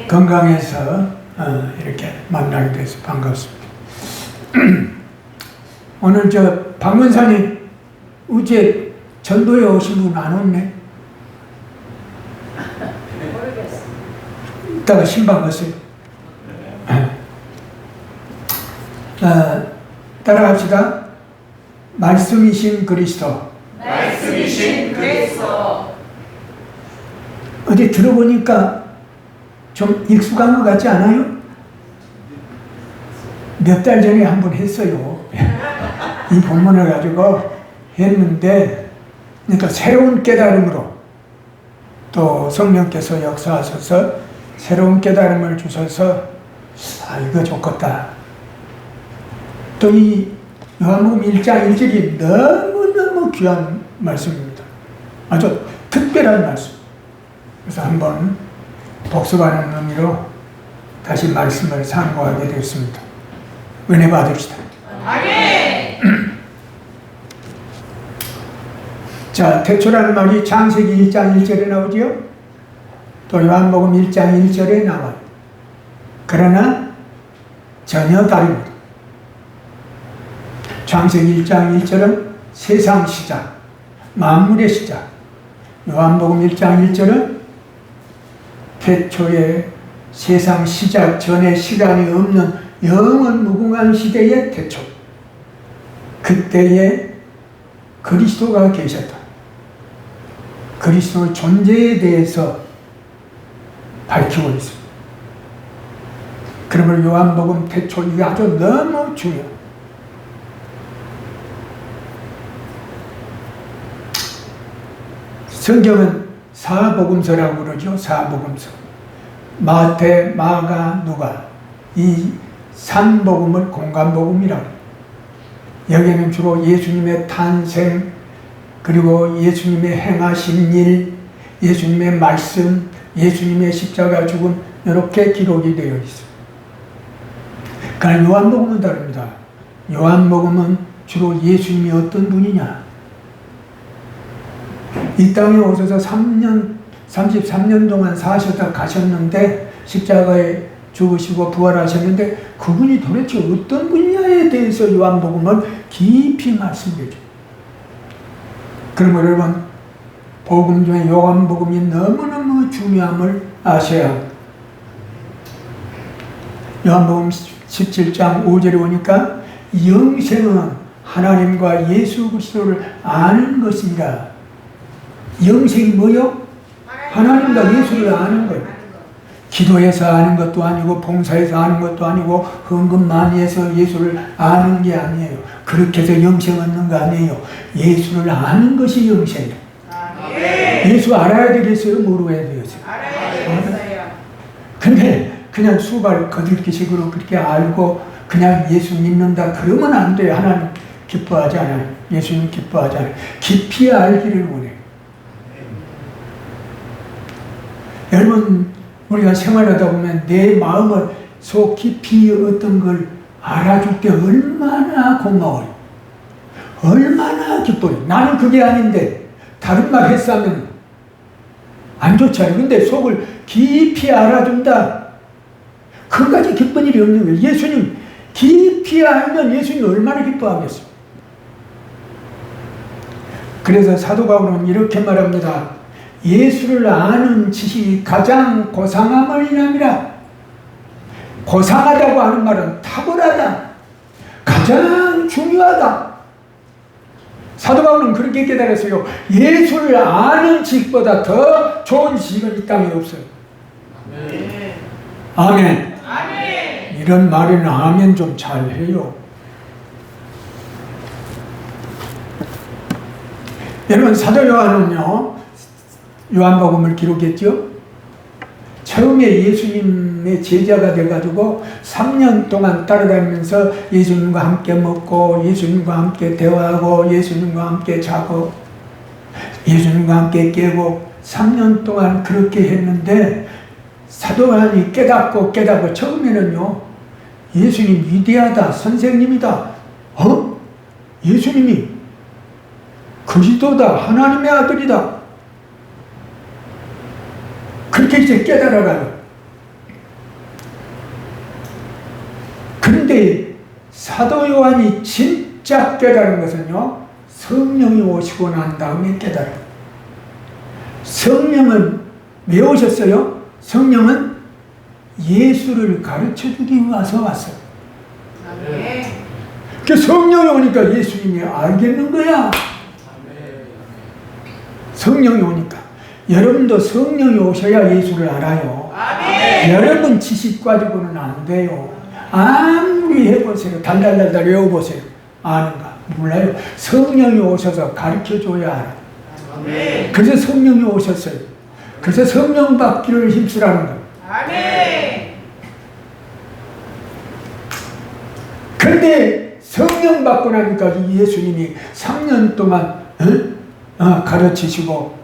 건강해서 이렇게 만나게 돼서 반갑습니다. 오늘 저 박문사님 어제 전도에 오신 분 안 왔네? 모르겠어. 이따가 신방 갔어요. 따라합시다. 말씀이신 그리스도. 말씀이신 그리스도. 어디 들어보니까 좀 익숙한 것 같지 않아요? 몇 달 전에 한번 했어요. 이 본문을 가지고 했는데, 그러니까 새로운 깨달음으로 또 성령께서 역사하셔서 새로운 깨달음을 주셔서 이거 좋겠다. 또 이 요한복음 1장 1절이 너무너무 귀한 말씀입니다. 아주 특별한 말씀. 그래서 한번 복습하는 의미로 다시 말씀을 상고하게 되었습니다. 은혜 받읍시다. 아멘. 자, 태초라는 말이 창세기 1장 1절에 나오지요. 또 요한복음 1장 1절에 나와요. 그러나 전혀 다릅니다. 창세기 1장 1절은 세상 시작, 만물의 시작. 요한복음 1장 1절은 태초에 세상 시작 전에 시간이 없는 영원 무궁한 시대의 태초. 그때에 그리스도가 계셨다. 그리스도의 존재에 대해서 밝히고 있습니다. 그러면 요한복음 태초 이게 아주 너무 중요해요. 성경은 사복음서라고 그러죠. 사복음서. 마태, 마가, 누가 이 3복음을 공간복음이라고 해요. 여기에는 주로 예수님의 탄생, 그리고 예수님의 행하신 일, 예수님의 말씀, 예수님의 십자가 죽음 이렇게 기록이 되어 있어요. 그러나 요한복음은 다릅니다. 요한복음은 주로 예수님이 어떤 분이냐, 이 땅에 오셔서 33년 동안 사셨다 가셨는데 십자가에 죽으시고 부활하셨는데 그분이 도대체 어떤 분야에 대해서 요한복음은 깊이 말씀해 줘요. 그러면 여러분, 복음 중에 요한복음이 너무너무 중요함을 아셔야 합니다. 요한복음 17장 5절에 보니까 영생은 하나님과 예수 그리스도를 아는 것입니다. 영생이 뭐요? 하나님과 예수를 아는 거예요. 기도해서 아는 것도 아니고 봉사해서 아는 것도 아니고 헌금 많이 해서 예수를 아는 게 아니에요. 그렇게 해서 영생 얻는 거 아니에요. 예수를 아는 것이 영생이에요. 예수 알아야 되겠어요? 모르야 되겠어요? 알아야 되겠어요. 근데 그냥 수발 거들기식으로 그렇게 알고 그냥 예수 믿는다 그러면 안 돼요. 하나님 기뻐하지 않아요. 예수님 기뻐하지 않아요. 깊이 알기를 원해요. 여러분, 우리가 생활하다 보면 내 마음을 속 깊이 어떤 걸 알아줄 때 얼마나 고마워요. 얼마나 기뻐요. 나는 그게 아닌데 다른 말 했으면 안 좋잖아요. 근데 속을 깊이 알아준다. 그까지 기쁜 일이 없는 거예요. 예수님 깊이 알면 예수님 얼마나 기뻐하겠어요. 그래서 사도 바울은 이렇게 말합니다. 예수를 아는 지식이 가장 고상함을 인함이라. 고상하다고 하는 말은 탁월하다, 가장 중요하다. 사도 바울은 그렇게 깨달았어요. 예수를 아는 지식보다 더 좋은 지식은 이 땅에 없어요. 아멘. 아멘. 아멘. 이런 말에는 아멘 좀 잘해요. 여러분, 사도 요한은요, 요한복음을 기록했죠. 처음에 예수님의 제자가 돼가지고 3년 동안 따라다니면서 예수님과 함께 먹고 예수님과 함께 대화하고 예수님과 함께 자고 예수님과 함께 깨고 3년 동안 그렇게 했는데 사도 요한이 깨닫고 처음에는요, 예수님 위대하다, 선생님이다, 예수님이 그리스도다, 하나님의 아들이다, 그렇게 이제 깨달아가요. 근데 사도 요한이 진짜 깨달은 것은요, 성령이 오시고 난 다음에 깨달은. 성령은 왜 오셨어요? 성령은 예수를 가르쳐 주기 위해서 왔어요. 아멘. 그 성령이 오니까 예수님이 알겠는 거야. 성령이 오니까. 여러분도 성령이 오셔야 예수를 알아요. 아멘. 여러분 지식 가지고는 안 돼요. 아무리 해보세요. 달달달달 외워보세요. 아는가? 몰라요. 성령이 오셔서 가르쳐줘야 알아. 아멘. 그래서 성령이 오셨어요. 그래서 성령 받기를 힘쓰라는 거예요. 아멘. 그런데 성령 받고 나니까 예수님이 3년 동안 가르치시고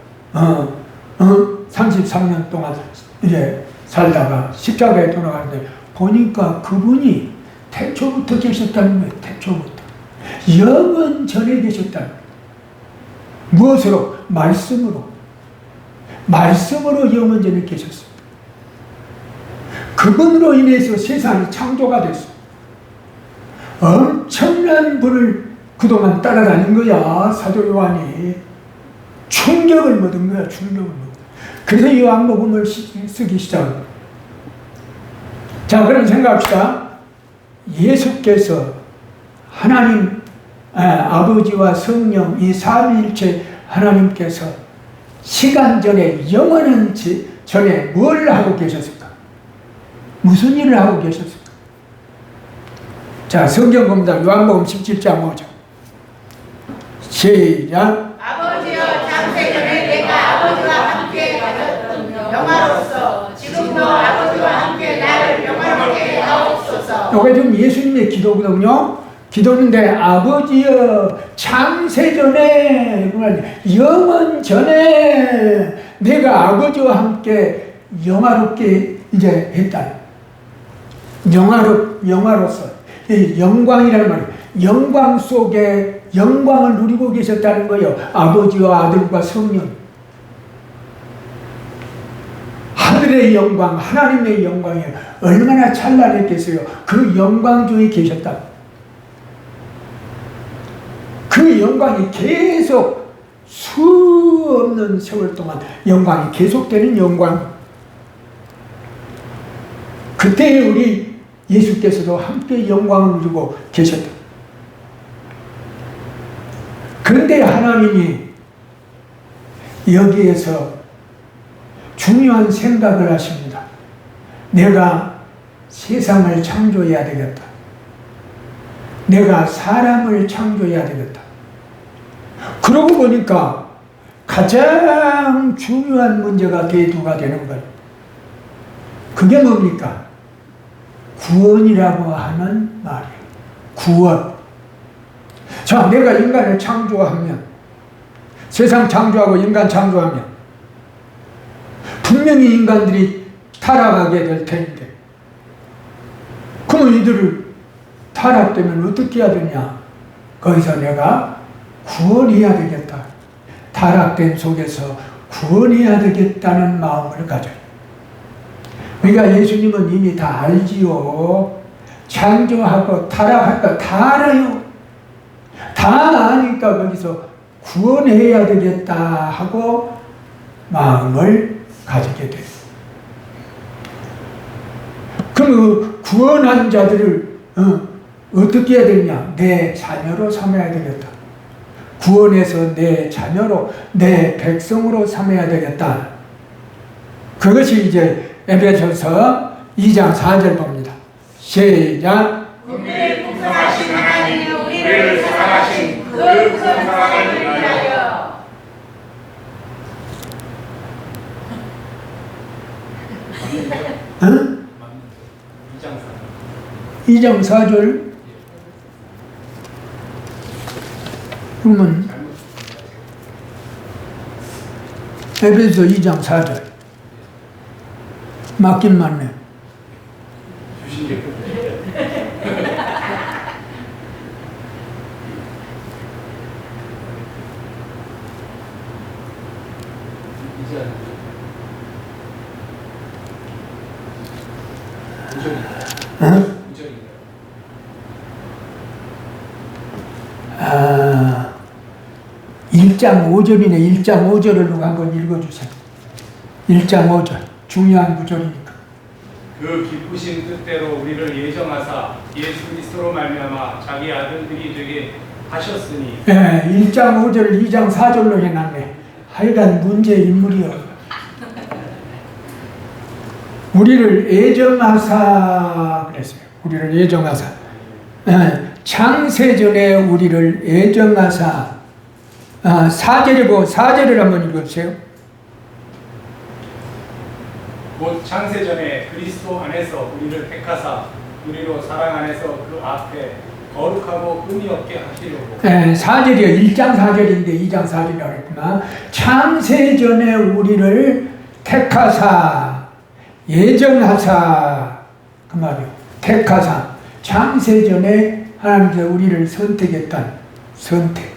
33년 동안 이제 살다가 십자가에 돌아가는데 보니까 그분이 태초부터 계셨다는 거예요. 태초부터. 영원 전에 계셨다는 거예요. 무엇으로? 말씀으로. 말씀으로 영원 전에 계셨어요. 그분으로 인해서 세상이 창조가 됐어요. 엄청난 분을 그동안 따라다닌 거야. 사도 요한이. 충격을 얻은 거야. 충격을 얻은 거야. 그래서 요한복음을 쓰기 시작합니다. 자, 그럼 생각합시다. 예수께서 하나님 아버지와 성령 이 삼위일체 하나님께서 시간 전에 영원한 전에 뭘 하고 계셨을까? 무슨 일을 하고 계셨을까? 자, 성경 봅니다. 요한복음 17장 5절. 시작. 아버지여 창세전에 내가 아버지와 함께 가졌던 영화로서 지금도 아버지와 함께 나를 영화롭게 하옵소서. 이게 지금 예수님의 기도거든요. 기도는데 아버지여 창세전에 영원 전에 내가 아버지와 함께 영화롭게 이제 했다. 영화로서 영광이라는 말이에요. 영광 속에 영광을 누리고 계셨다는 거예요. 아버지와 아들과 성령. 하늘의 영광, 하나님의 영광이 얼마나 찬란했겠어요. 그 영광 중에 계셨다. 그 영광이 계속 수 없는 세월 동안 영광이 계속되는 영광. 그때 우리 예수께서도 함께 영광을 누리고 계셨다. 그런데 하나님이 여기에서 중요한 생각을 하십니다. 내가 세상을 창조해야 되겠다. 내가 사람을 창조해야 되겠다. 그러고 보니까 가장 중요한 문제가 대두가 되는 것. 그게 뭡니까? 구원이라고 하는 말이에요. 구원. 자, 내가 인간을 창조하면, 세상 창조하고 인간 창조하면, 분명히 인간들이 타락하게 될 텐데, 그럼 이들을 타락되면 어떻게 해야 되냐? 거기서 내가 구원해야 되겠다. 타락된 속에서 구원해야 되겠다는 마음을 가져요. 그러니까 예수님은 이미 다 알지요. 창조하고 타락할 거 다 알아요. 다 아니까 거기서 구원해야 되겠다 하고 마음을 가지게 돼요. 그럼 그 구원한 자들을 어떻게 해야 되냐? 내 자녀로 삼아야 되겠다. 구원해서 내 자녀로, 내 백성으로 삼아야 되겠다. 그것이 이제 에베소서 2장 4절 봅니다. 시작. 우리를 풍성하신 하나님이 우리를 사랑하신 그 풍성함을 위하여. 응? 2장 4절. 그러면 에베소 2장 4절. 맞긴 맞네. 응? 1장 5절이네. 1장 5절을 누가 한번 읽어주세요. 1장 5절. 중요한 구절이니까. 그 기쁘신 뜻대로 우리를 예정하사 예수 그리스도로 말미암아 자기 아들들이 되게 하셨으니. 네, 1장 5절을 2장 4절로 해놨네. 하여간 문제 인물이요. 우리를 예정하사 그랬어요. 우리를 예정하사. 창세전에 우리를 예정하사. 4절이고 4절을 한번 읽어주세요. 곧 창세전에 그리스도 안에서 우리를 택하사 우리로 사랑 안에서 그 앞에 거룩하고 흠이 없게 하시려고. 4절이요. 1장 4절인데 2장 4절이라고 했구나. 창세전에 우리를 택하사 예정하사 그 말이요. 택하사 창세전에 하나님께서 우리를 선택했던 선택.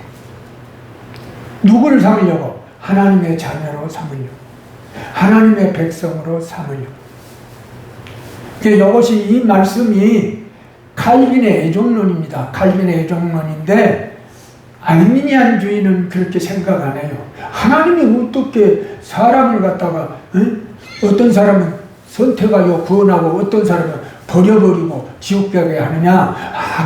누구를 삼으려고? 하나님의 자녀로 삼으려고. 하나님의 백성으로 삼으려고. 이것이 이 말씀이 칼빈의 애종론입니다. 칼빈의 애종론인데 알미니안주의는 그렇게 생각 안 해요. 하나님이 어떻게 사람을 갖다가 어떤 사람은 선택하여 구원하고 어떤 사람은 버려버리고 지옥 가게 하느냐?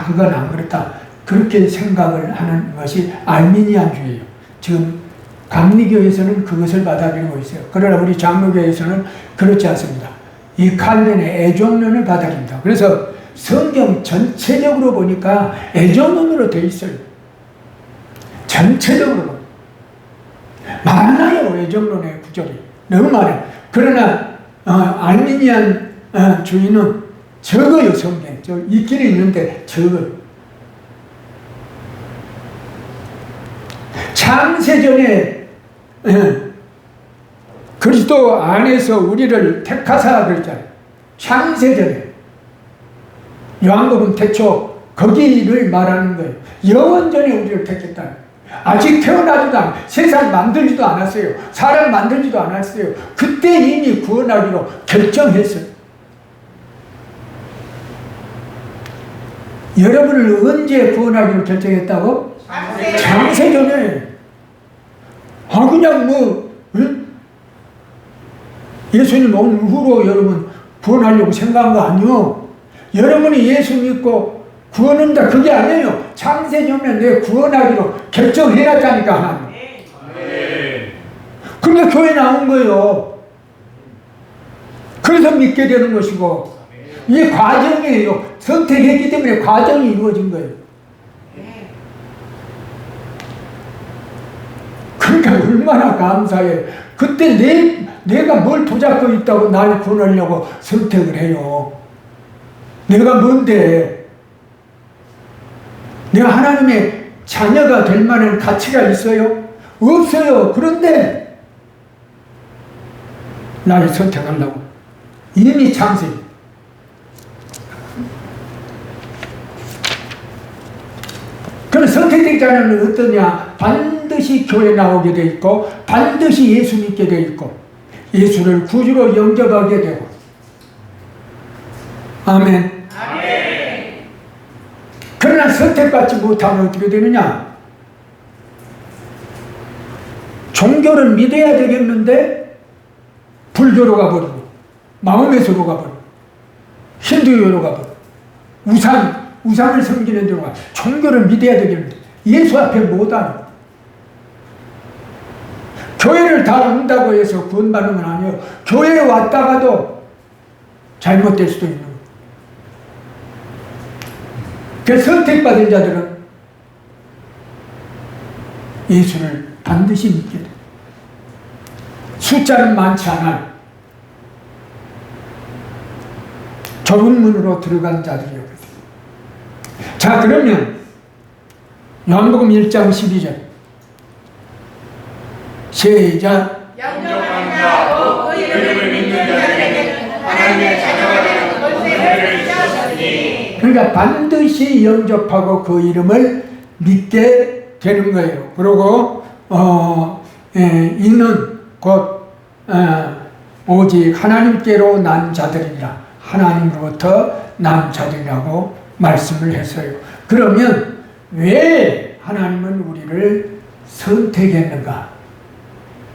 그건 안 그렇다. 그렇게 생각을 하는 것이 알미니안주의예요. 지금 감리교에서는 그것을 받아들이고 있어요. 그러나 우리 장로교에서는 그렇지 않습니다. 이 칼빈의 애종론을 받아들입니다. 그래서 성경 전체적으로 보니까 애종론으로 되어 있어요. 전체적으로 많아요. 애종론의 구절이 너무 많아요. 그러나 알미니안 주의는 적어요. 성경 있기는 있는데 적어요. 창세전에 그리스도 안에서 우리를 택하사 그랬잖아요. 창세전에 요한복음 태초 거기를 말하는 거예요. 영원전에 우리를 택했다. 아직 태어나지도 않았어요. 세상 만들지도 않았어요. 사람 만들지도 않았어요. 그때 이미 구원하기로 결정했어요. 여러분을 언제 구원하기로 결정했다고? 창세전에. 그냥 예수님 온 후로 여러분 구원하려고 생각한 거 아니요. 여러분이 예수 믿고 구원한다 그게 아니에요. 창세전에 내 구원하기로 결정해놨다니까 하나님. 그러니까 교회 나온 거예요. 그래서 믿게 되는 것이고 이게 과정이에요. 선택했기 때문에 과정이 이루어진 거예요. 그러니까 얼마나 감사해. 그때 내가 뭘 도잡고 있다고 날 구원하려고 선택을 해요. 내가 뭔데? 내가 하나님의 자녀가 될 만한 가치가 있어요? 없어요. 그런데 나를 선택하려고. 이미 창세. 그럼 선택된 자녀는 어떠냐? 반드시 교회 나오게 돼 있고 반드시 예수 믿게 돼 있고 예수를 구주로 영접하게 되고. 아멘. 아멘. 그러나 선택받지 못하면 어떻게 되느냐? 종교를 믿어야 되겠는데 불교로 가버리고 마음에서로 가버리고 힌두교로 가버리고 우상을 섬기는 데로 가. 종교를 믿어야 되겠는데 예수 앞에 못하는. 교회를 다 온다고 해서 구원받는 건 아니에요. 교회에 왔다가도 잘못될 수도 있는 거예요. 그래서 선택받은 자들은 예수를 반드시 믿게 돼요. 숫자는 많지 않아요. 좁은 문으로 들어간 자들이요. 자, 그러면 요한복음 1장 12절 시작. 영접한 자고 그 이름을 믿는 자들에게는 하나님의 자녀가 되는 권세를 주셨으니. 그러니까 반드시 영접하고 그 이름을 믿게 되는 거예요. 그리고 이는 곧 오직 하나님께로 난 자들이라. 하나님으로부터 난 자들이라고 말씀을 했어요. 그러면 왜 하나님은 우리를 선택했는가?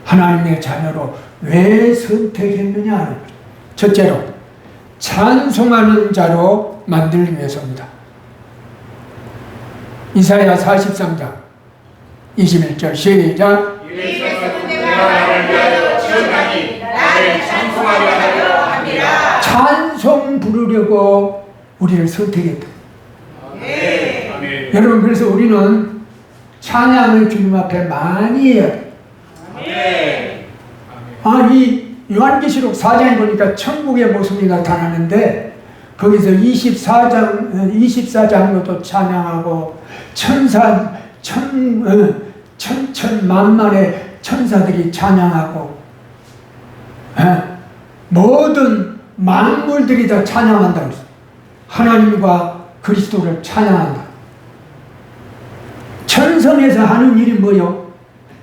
하나님의 자녀로 왜 선택했느냐 하는 거죠. 첫째로 찬송하는 자로 만들기 위해서입니다. 이사야 43장 21절 시작. 찬송 부르려고 우리를 선택했다. 여러분, 그래서 우리는 찬양을 주님 앞에 많이 해야 돼요. 이 요한계시록 4장에 보니까 천국의 모습이 나타나는데 거기서 24장로도 찬양하고 천만만의 천사들이 찬양하고 모든 만물들이 다 찬양한다고 했어요. 하나님과 그리스도를 찬양한다. 천성에서 하는 일이 뭐요?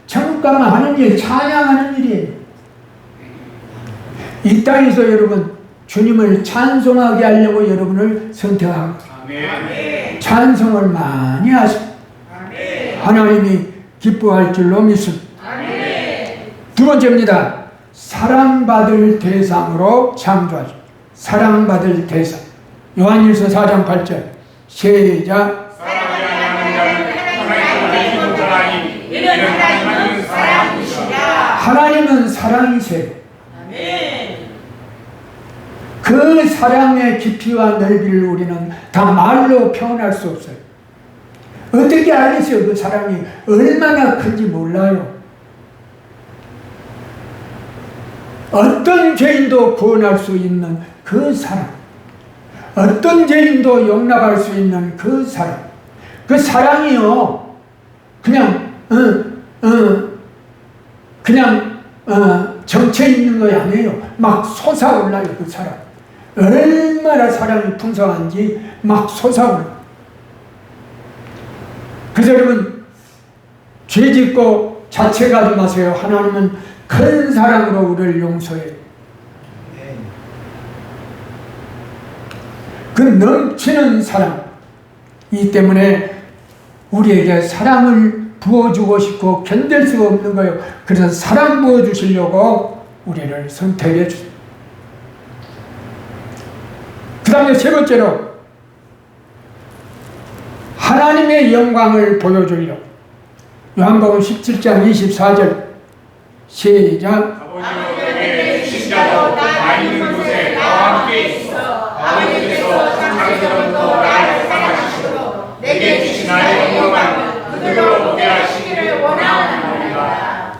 천국 가면 하는 일, 찬양하는 일이에요. 이 땅에서 여러분 주님을 찬송하게 하려고 여러분을 선택합니다. 찬송을 많이 하시고 하나님이 기뻐할 줄로 믿습니다. 두 번째입니다. 사랑받을 대상으로 창조하죠. 사랑받을 대상. 요한일서 4장 8절 시작. 하나님은 사랑이세요. 그 사랑의 깊이와 넓이를 우리는 다 말로 표현할 수 없어요. 어떻게 알겠어요? 그 사랑이 얼마나 큰지 몰라요. 어떤 죄인도 구원할 수 있는 그 사랑, 어떤 죄인도 용납할 수 있는 그 사랑, 그 사랑이요 그냥 정체 있는 거 아니에요. 막 솟아올라요. 그 사랑 얼마나 사랑이 풍성한지 막 솟아올라요. 그래서 여러분 죄짓고 자책하지 마세요. 하나님은 큰 사랑으로 우리를 용서해요. 그 넘치는 사랑, 이 때문에 우리에게 사랑을 부어주고 싶고 견딜 수가 없는 거예요. 그래서 사랑 부어주시려고 우리를 선택해 주세요. 그 다음에 세 번째로 하나님의 영광을 보여주려고 요한복음 17장 24절 시작. 아버지의 신자도 나 있는 곳에 나와 함께 있어 아버지께서 창세전부터 나를 사랑하시고 내게 주신 나의 영광을 그들로 보게 하시기를 원하노라.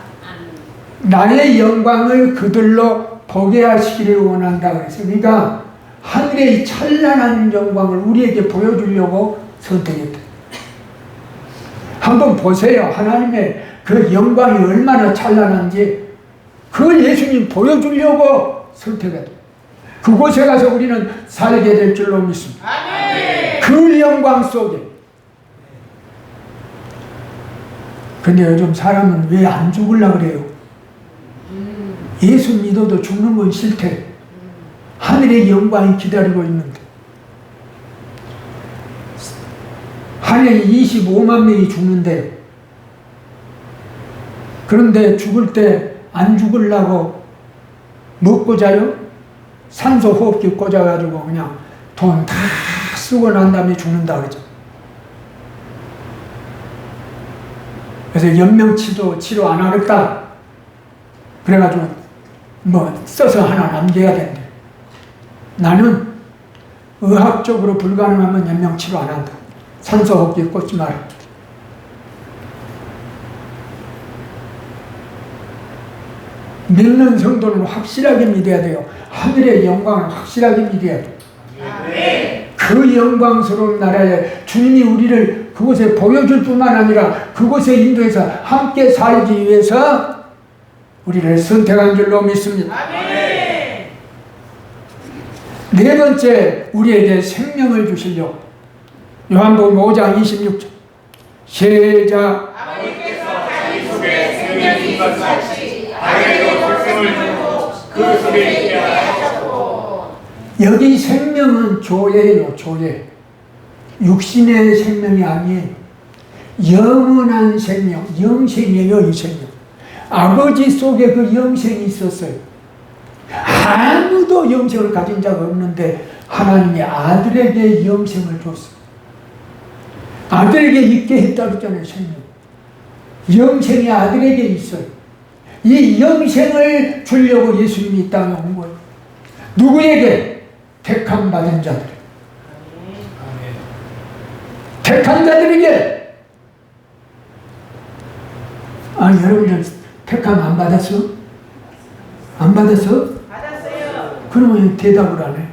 나의 영광을 그들로 보게 하시기를 원한다 그랬어요. 그러니까 하늘의 찬란한 영광을 우리에게 보여주려고 선택했다. 한번 보세요. 하나님의 그 영광이 얼마나 찬란한지 그걸 예수님 보여주려고 선택했다. 그곳에 가서 우리는 살게 될 줄로 믿습니다. 그 영광 속에. 근데 요즘 사람은 왜 안 죽으려고 그래요? 예수 믿어도 죽는 건 싫대. 하늘의 영광이 기다리고 있는데. 한 해에 25만 명이 죽는데요. 그런데 죽을 때 안 죽으려고 먹고 자요? 산소 호흡기 꽂아가지고 그냥 돈 다 쓰고 난 다음에 죽는다 그러죠. 그래서 연명치도 치료 안 하겠다. 그래가지고 뭐 써서 하나 남겨야 된대. 나는 의학적으로 불가능하면 연명치료 안 한다. 산소 호흡기 꽂지 마라. 믿는 성도는 확실하게 믿어야 돼요. 하늘의 영광을 확실하게 믿어야 돼요. 그 영광스러운 나라에 주님이 우리를 그곳에 보여줄 뿐만 아니라 그곳에 인도해서 함께 살기 위해서 우리를 선택한 줄로 믿습니다. 네 번째, 우리에게 생명을 주시려고 요한복음 5장 26절 시작. 아버지께서 자기 속에 생명이 있는 것 같이 아들에게 생명을 주고 그 속에 있게 하셨고. 여기 생명은 조예예요. 조예. 육신의 생명이 아니에요. 영원한 생명, 영생이에요. 이 생명. 아버지 속에 그 영생이 있었어요. 아무도 영생을 가진 자가 없는데 하나님이 아들에게 영생을 줬어요. 아들에게 있게 했다 그랬잖아요. 생명. 영생이 아들에게 있어요. 이 영생을 주려고 예수님이 이 땅에 온 거예요. 누구에게? 택함 받은 자들. 택한 자들에게. 아니, 여러분들 택함 안 받았어? 안 받았어? 받았어요. 그러면 대답을 안 해.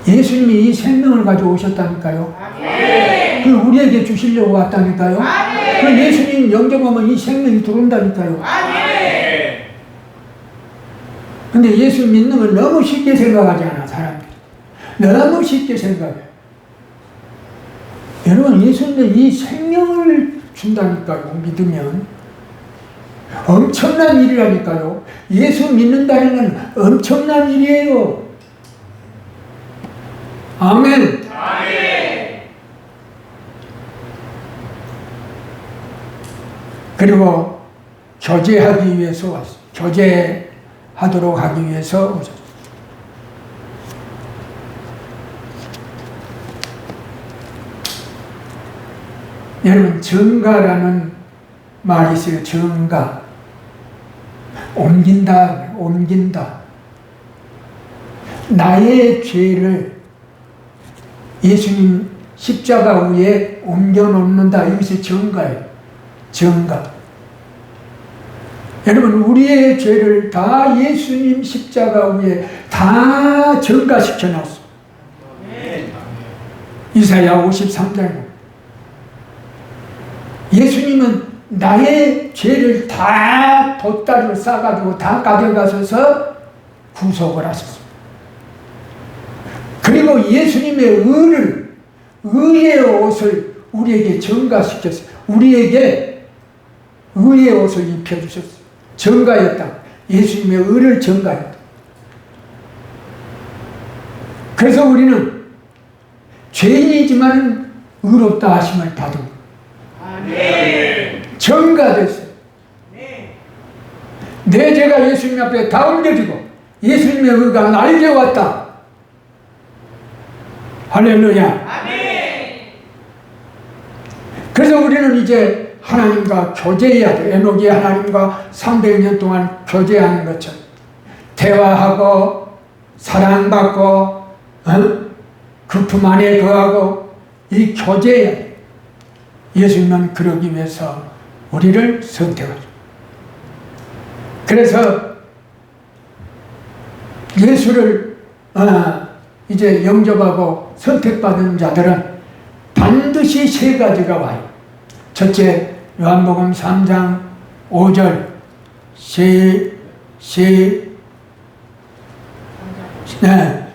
예수님이 이 생명을 가지고 오셨다니까요. 아멘. 그 우리에게 주시려고 왔다니까요. 아멘. 그 예수님 영접하면 이 생명이 들어온다니까요. 아멘. 근데 예수 믿는 걸 너무 쉽게 생각하지 않아, 사람들이. 너무 쉽게 생각해. 여러분, 예수님은 이 생명을 준다니까요, 믿으면. 엄청난 일이라니까요. 예수 믿는다는 건 엄청난 일이에요. 아멘. 아멘. 그리고 교제하기 위해서 왔어요. 교제하도록 하기 위해서 오셨어요. 여러분, 정가라는 말이 있어요. 정가. 옮긴다, 옮긴다. 나의 죄를 예수님 십자가 위에 옮겨놓는다. 이것이 정가예요. 정가. 여러분, 우리의 죄를 다 예수님 십자가 위에 다 정가시켜 놨어. 이사야 53장. 예수님은 나의 죄를 다 돛다리로 싸가지고 다 가져가셔서 구속을 하셨습니다. 그리고 예수님의 의의 옷을 우리에게 정가시켰어요. 우리에게 의의 옷을 입혀주셨어요. 정가였다. 예수님의 의를 정가했다. 그래서 우리는 죄인이지만 의롭다 하심을 받은 거예요. 아멘. 정가됐어요. 네. 내 죄가 예수님 앞에 다 옮겨지고 예수님의 의가 나에게 왔다. 할렐루야. 아멘. 그래서 우리는 이제 하나님과 교제해야 돼. 에녹이 하나님과 300년 동안 교제하는 것처럼 대화하고 사랑받고 그 품 안에 거하고 이 교제해야 돼. 예수님은 그러기 위해서 우리를 선택하죠. 그래서 예수를 이제 영접하고 선택받은 자들은 반드시 세 가지가 와요. 첫째, 요한복음 3장 5절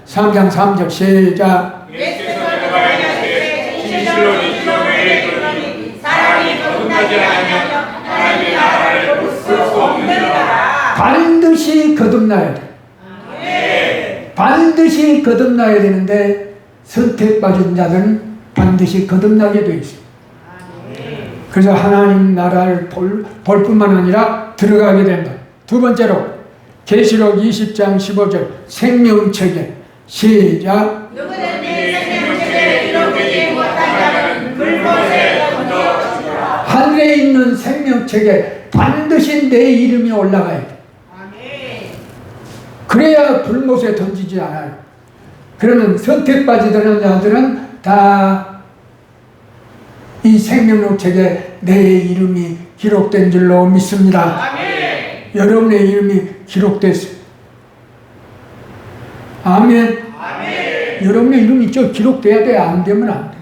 3장 3절 시작. 예수께서 내가 이르시되 진실로 진실로 사람이 거듭나지 않으면 하나님의 나라를 볼 수 없느니라. 반드시 거듭나야 돼. 반드시 거듭나야 되는데 선택받은 자들은 반드시 거듭나게 돼 있어요. 그래서 하나님 나라를 볼 뿐만 아니라 들어가게 된다. 두 번째로 계시록 20장 15절 생명책에 시작. 누구든지 생명책에 기록되지 못한 자는 불못에 던져주리라. 하늘에 있는 생명책에 반드시 내 이름이 올라가야 돼. 아멘. 그래야 불못에 던지지 않아요. 그러면 선택받은 자들은 다 이 생명록책에 내 이름이 기록된 줄로 믿습니다. 아멘. 여러분의 이름이 기록됐어요. 아멘. 아멘. 여러분의 이름이 기록돼야 돼. 안 되면 안 돼.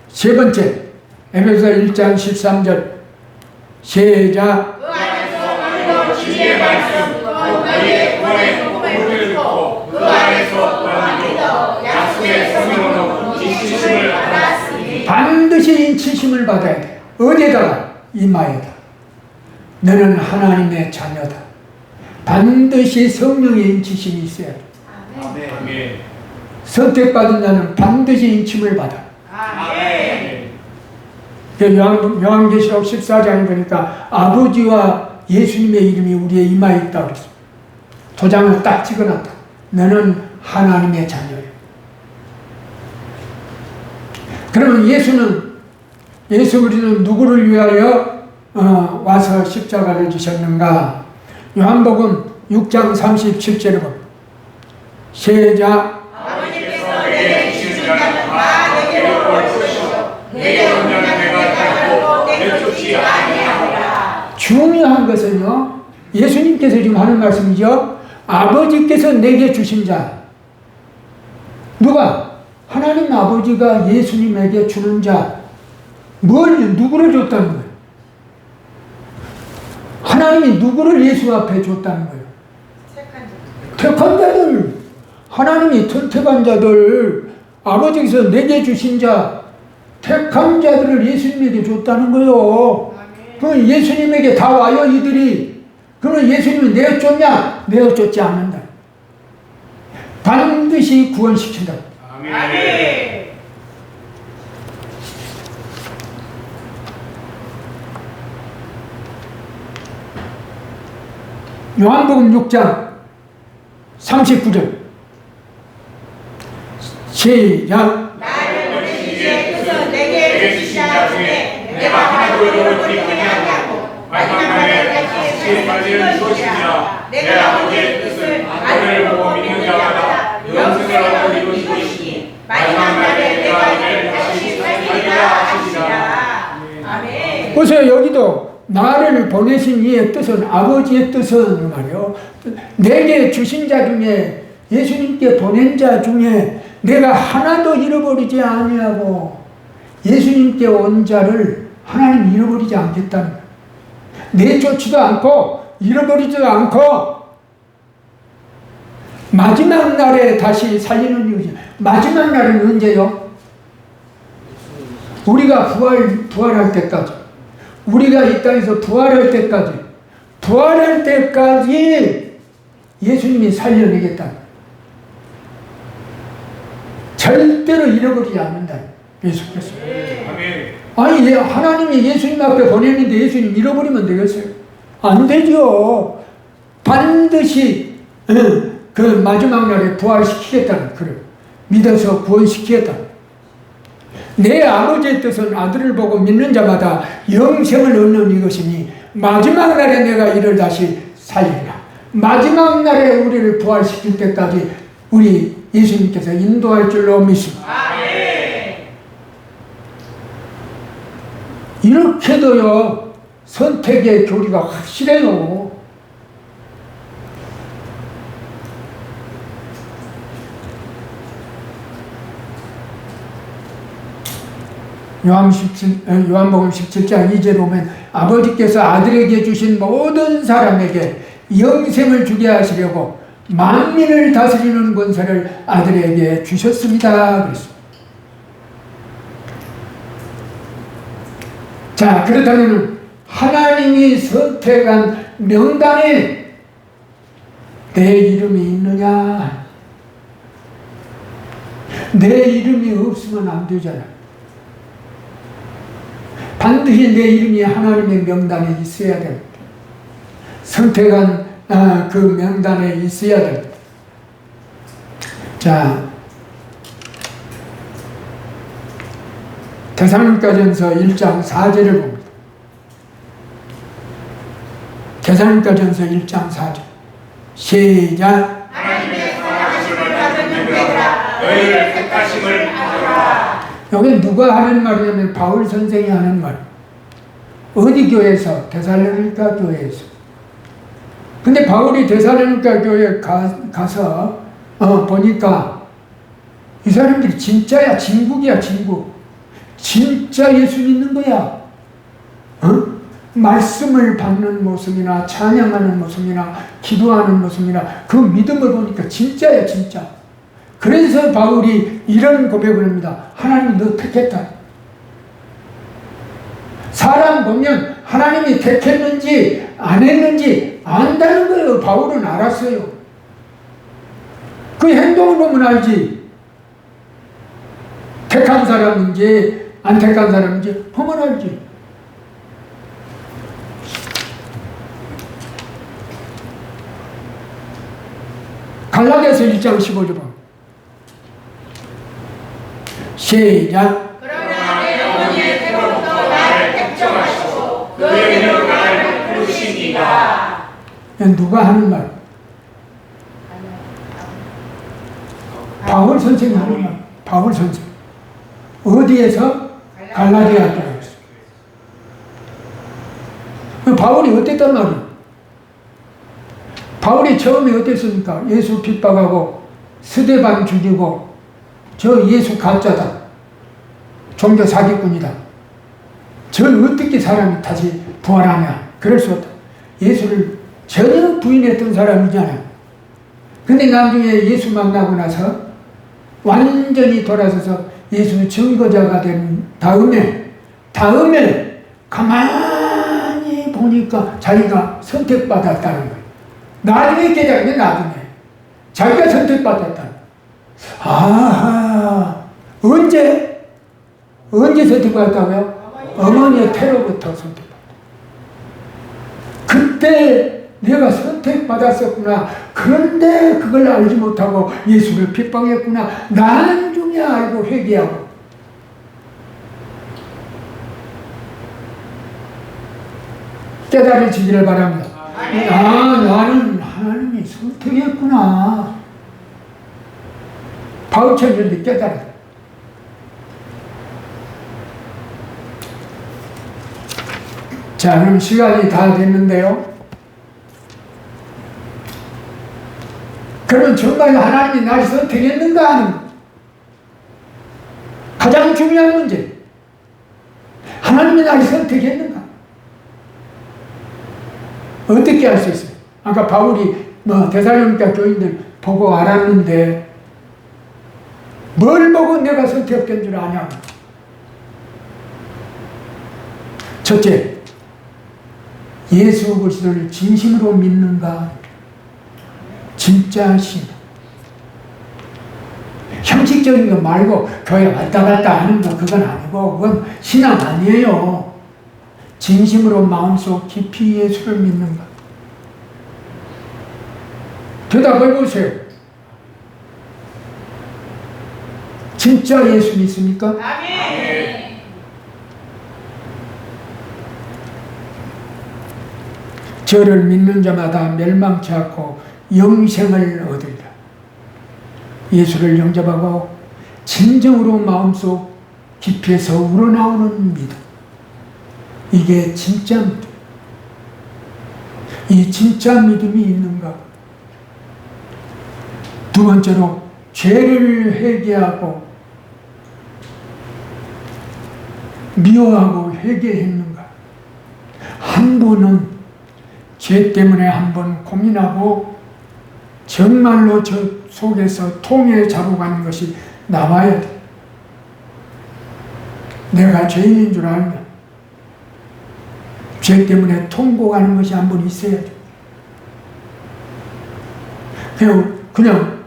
세 번째, 에베소 1장 13절 시작. 그 안에서 우리도 진리의 말씀 너희의 구원의 복음을 듣고 그 안에서 믿어 약속의 성령으로 지치심을 받았으니 반드시 인치심을 받아야 돼. 어디에다가? 이마에다. 너는 하나님의 자녀다. 반드시 성령의 인치심이 있어야 돼. 아멘. 선택받은 자는 반드시 인침을 받아. 아멘. 요한계시록 14장에 보니까 아버지와 예수님의 이름이 우리의 이마에 있다고 그랬어. 도장을 딱 찍어놨다. 너는 하나님의 자녀야. 그러면 예수 우리는 누구를 위하여 와서 십자가를 지셨는가? 요한복음 6장 37절에 보면 시작. 아버지께서 내게 주신 자는 다 내게로 올 것이요 내게 온 자는 내가 결코 내쫓지 아니하리라. 중요한 것은요, 예수님께서 지금 하는 말씀이죠. 아버지께서 내게 주신 자. 누가? 하나님 아버지가 예수님에게 주는 자. 누구를 줬다는 거예요? 하나님이 누구를 예수 앞에 줬다는 거예요? 택한 자들. 하나님이 택한 자들, 아버지께서 내게 주신 자, 택한 자들을 예수님에게 줬다는 거예요. 그럼 예수님에게 다 와요, 이들이. 그러면 예수님은 내가 줬냐? 내가 줬지 않는다. 반드시 구원시킨다. 아멘. 요한복음 6장 39절 시작. 나를 보내신 이의 뜻은 내게 주신 자 중에 내가 하나도 잃어버리지 아니하고 마지막 날에 다시 받을 것이니라. 내 아버지의 뜻은 아들을 보고 믿는 자마다 영생을 얻고 이루시니 마지막 날에 내가 이를 다시 살리리라 하시니라. 아멘. 보세요. 여기도 나를 보내신 이의 뜻은, 아버지의 뜻은 말이요, 내게 주신 자 중에, 예수님께 보낸 자 중에 내가 하나도 잃어버리지 아니하고 예수님께 온 자를 하나님 잃어버리지 않겠다는 거예요. 내쫓지도 않고 잃어버리지도 않고 마지막 날에 다시 살리는 이유죠. 마지막 날은 언제요? 우리가 부활할 때까지, 우리가 이 땅에서 부활할 때까지 예수님이 살려내겠다. 절대로 잃어버리지 않는다. 예수께서. 아니, 하나님이 예수님 앞에 보냈는데 예수님 잃어버리면 되겠어요? 안 되죠. 반드시 그 마지막 날에 부활시키겠다는, 그래, 믿어서 구원시키겠다. 내 아버지의 뜻은 아들을 보고 믿는 자마다 영생을 얻는 이것이니 마지막 날에 내가 이를 다시 살리리라. 마지막 날에 우리를 부활시킬 때까지 우리 예수님께서 인도할 줄로 믿습니다. 이렇게도요, 선택의 교리가 확실해요. 요한복음 17장 2절에 보면 아버지께서 아들에게 주신 모든 사람에게 영생을 주게 하시려고 만민을 다스리는 권세를 아들에게 주셨습니다. 그랬습니다. 자, 그렇다면 하나님이 선택한 명단에 내 이름이 있느냐? 내 이름이 없으면 안 되잖아. 반드시 내 이름이 하나님의 명단에 있어야 됩니다. 선택한 그 명단에 있어야 됩니다. 자, 데살로니가전서 1장 4절을 봅니다. 데살로니가전서 1장 4절 시작. 하나님의 선하심을 받은 형제들아 너희를 택하심을 알아라. 여기 누가 하는 말이냐면 바울 선생이 하는 말. 어디 교회에서? 데살로니가 교회에서. 근데 바울이 데살로니가 교회에 가서 보니까 이 사람들이 진짜야, 진국이야, 진국. 진짜 예수 믿는 거야. 말씀을 받는 모습이나 찬양하는 모습이나 기도하는 모습이나 그 믿음을 보니까 진짜야, 진짜. 그래서 바울이 이런 고백을 합니다. 하나님이 너 택했다. 사람 보면 하나님이 택했는지 안 했는지 안다는 거예요. 바울은 알았어요. 그 행동을 보면 알지. 택한 사람인지 안 택한 사람인지 보면 알지. 갈라디아서 1장 15절 봐. 시작. 그러나 내 어머니의 태로부터 나를 택정하시고 그의 이름으로 나를 부르시니라. 누가 하는 말? 바울 선생이 하는 말. 바울 선생. 어디에서? 갈라디아 교회에서. 바울이 어땠단 말이야? 바울이 처음에 어땠습니까? 예수 핍박하고 스데반 죽이고 저 예수 가짜다. 종교 사기꾼이다. 저를 어떻게 사람이 다시 부활하냐? 그럴 수 없다. 예수를 전혀 부인했던 사람이잖아요. 근데 나중에 예수 만나고 나서 완전히 돌아서서 예수 증거자가 된 다음에 가만히 보니까 자기가 선택받았다는 거예요. 나중에 깨달은 나중에 자기가 선택받았다. 아하, 언제 선택받았다고요? 어머니의 태로부터 선택받았다. 그때 내가 선택받았었구나. 그런데 그걸 알지 못하고 예수를 핍박했구나. 나중에 알고 회개하고. 깨달으시기를 바랍니다. 나는 하나님이 선택했구나. 바울처럼 깨달았다. 자, 그럼 시간이 다 됐는데요. 그러면 정말 하나님이 나를 선택했는가 하는 가장 중요한 문제. 하나님이 나를 선택했는가? 어떻게 알 수 있어요? 아까 바울이 데살로니가 교인들 보고 알았는데 뭘 보고 내가 선택된 줄 아냐고. 첫째, 예수 그리스도를 진심으로 믿는가? 진짜 신. 형식적인 거 말고 교회 왔다 갔다 하는 거 그건 아니고 그건 신앙 아니에요. 진심으로 마음속 깊이 예수를 믿는가? 대답해 보세요. 진짜 예수 믿습니까? 아멘. 저를 믿는 자마다 멸망치 않고 영생을 얻으리라. 예수를 영접하고 진정으로 마음속 깊이에서 우러나오는 믿음. 이게 진짜 믿음. 이 진짜 믿음이 있는가? 두 번째로 죄를 회개하고 미워하고 회개했는가? 한 번은 죄 때문에 한 번 고민하고 정말로 저 속에서 통에 잡아가는 것이 나와야 돼. 내가 죄인인 줄 알면 죄 때문에 통곡하는 것이 한 번 있어야 돼. 그냥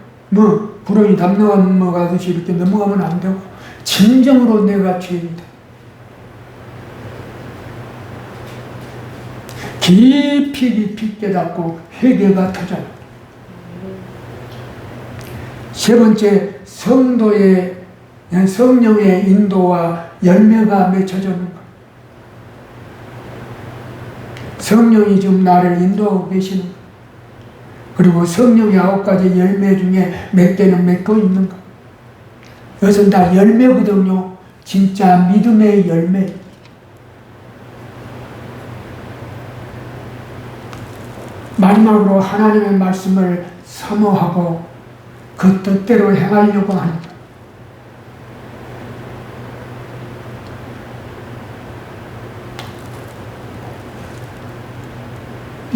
구렁이 담 넘어가듯이 이렇게 넘어가면 안 되고 진정으로 내가 죄인이다. 깊이 깨닫고 회개가 터져요. 세 번째, 성령의 인도와 열매가 맺혀지는 것. 성령이 지금 나를 인도하고 계시는 것. 그리고 성령의 9가지 열매 중에 몇 개는 맺고 있는 것. 이것은 다 열매거든요. 진짜 믿음의 열매. 마지막으로 하나님의 말씀을 사모하고 그 뜻대로 행하려고 합니다.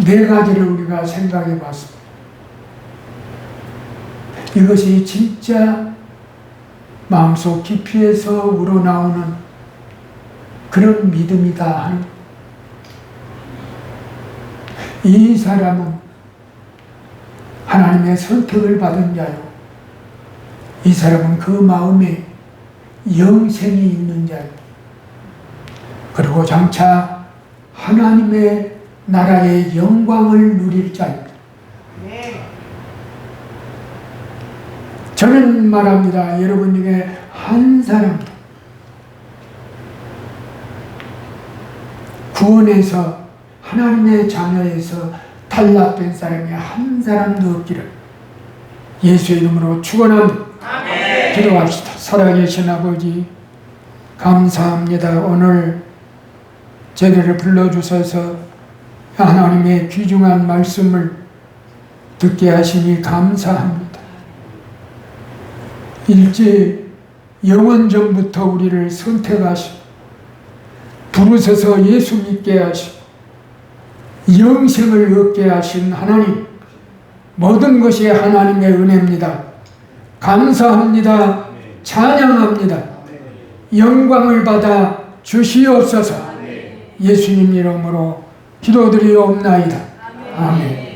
네 가지를 우리가 생각해 봤습니다. 이것이 진짜 마음속 깊이에서 우러나오는 그런 믿음이다 하는 이 사람은 하나님의 선택을 받은 자요. 이 사람은 그 마음에 영생이 있는 자, 그리고 장차 하나님의 나라의 영광을 누릴 자입니다. 저는 말합니다. 여러분 중에 한 사람 구원에서 하나님의 자녀에서 탈락된 사람이 한 사람도 없기를 예수의 이름으로 축원합니다. 기도합시다. 살아계신 아버지 감사합니다. 오늘 저희를 불러주셔서 하나님의 귀중한 말씀을 듣게 하시니 감사합니다. 일제 영원전부터 우리를 선택하시고 부르셔서 예수 믿게 하시고 영생을 얻게 하신 하나님, 모든 것이 하나님의 은혜입니다. 감사합니다. 찬양합니다. 영광을 받아 주시옵소서. 예수님 이름으로 기도드리옵나이다. 아멘.